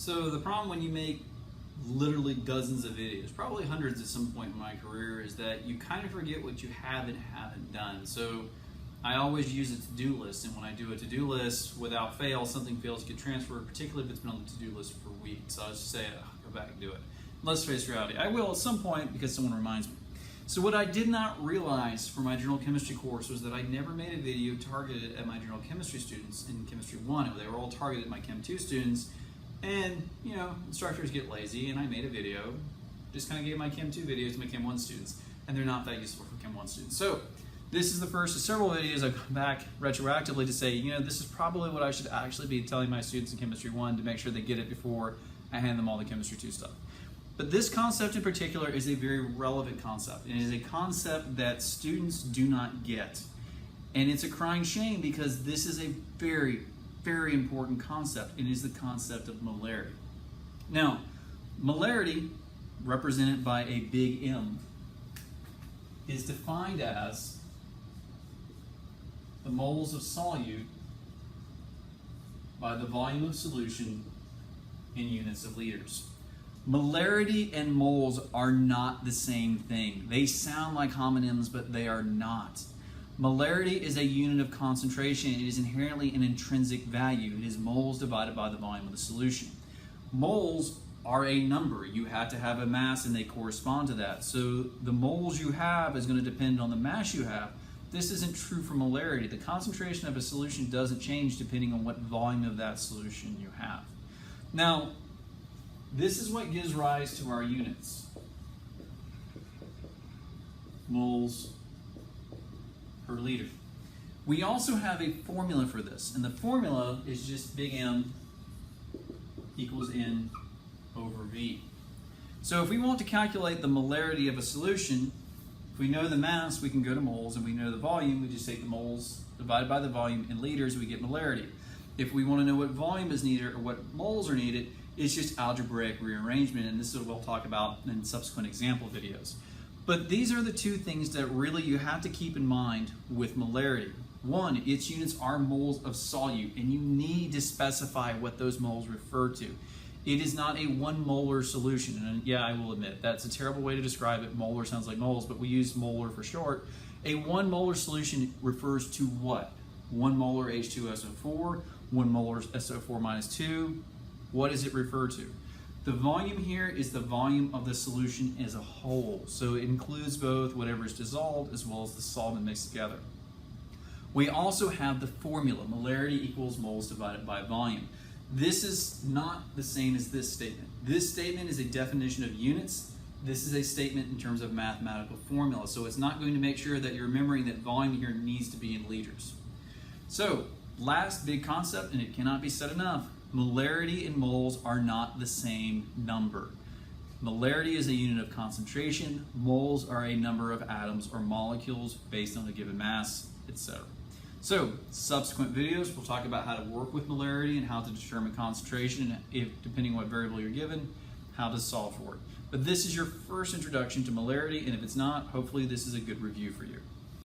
So the problem when you make literally dozens of videos, probably hundreds at some point in my career, is that you kind of forget what you have and haven't done. So I always use a to-do list, and when I do a to-do list, without fail, something fails to get transferred, particularly if it's been on the to-do list for weeks. So I just say, go back and do it. Let's face reality. I will at some point because someone reminds me. So what I did not realize for my general chemistry course was that I never made a video targeted at my general chemistry students in Chemistry 1. They were all targeted at my Chem 2 students. And, you know, instructors get lazy, and I made a video, just kind of gave my Chem 2 videos to my Chem 1 students, and they're not that useful for Chem 1 students. So this is the first of several videos I've come back retroactively to say, you know, this is probably what I should actually be telling my students in Chemistry 1 to make sure they get it before I hand them all the Chemistry 2 stuff. But this concept in particular is a very relevant concept. It is a concept that students do not get. And it's a crying shame because this is a very, very important concept. It is the concept of molarity. Now, molarity, represented by a big M, is defined as the moles of solute by the volume of solution in units of liters. Molarity and moles are not the same thing. They sound like homonyms, but they are not. Molarity is a unit of concentration. It is inherently an intrinsic value. It is moles divided by the volume of the solution. Moles are a number. You have to have a mass and they correspond to that. So the moles you have is going to depend on the mass you have. This isn't true for molarity. The concentration of a solution doesn't change depending on what volume of that solution you have. Now, this is what gives rise to our units. Moles per liter. We also have a formula for this, and the formula is just big M equals N over V. So if we want to calculate the molarity of a solution, if we know the mass, we can go to moles, and we know the volume, we just take the moles divided by the volume in liters, we get molarity. If we want to know what volume is needed or what moles are needed, it's just algebraic rearrangement, and this is what we'll talk about in subsequent example videos. But these are the two things that really you have to keep in mind with molarity. One, its units are moles of solute, and you need to specify what those moles refer to. It is not a 1 molar solution, and yeah, I will admit, that's a terrible way to describe it. Molar sounds like moles, but we use molar for short. A 1 molar solution refers to what? 1 molar H2SO4, 1 molar SO4 minus 2. What does it refer to? The volume here is the volume of the solution as a whole. So it includes both whatever is dissolved as well as the solvent mixed together. We also have the formula, molarity equals moles divided by volume. This is not the same as this statement. This statement is a definition of units. This is a statement in terms of mathematical formula. So it's not going to make sure that you're remembering that volume here needs to be in liters. So last big concept, and it cannot be said enough, molarity and moles are not the same number. Molarity is a unit of concentration. Moles are a number of atoms or molecules based on a given mass, etc. So, subsequent videos, we'll talk about how to work with molarity and how to determine concentration, if depending on what variable you're given, how to solve for it. But this is your first introduction to molarity, and if it's not, hopefully this is a good review for you.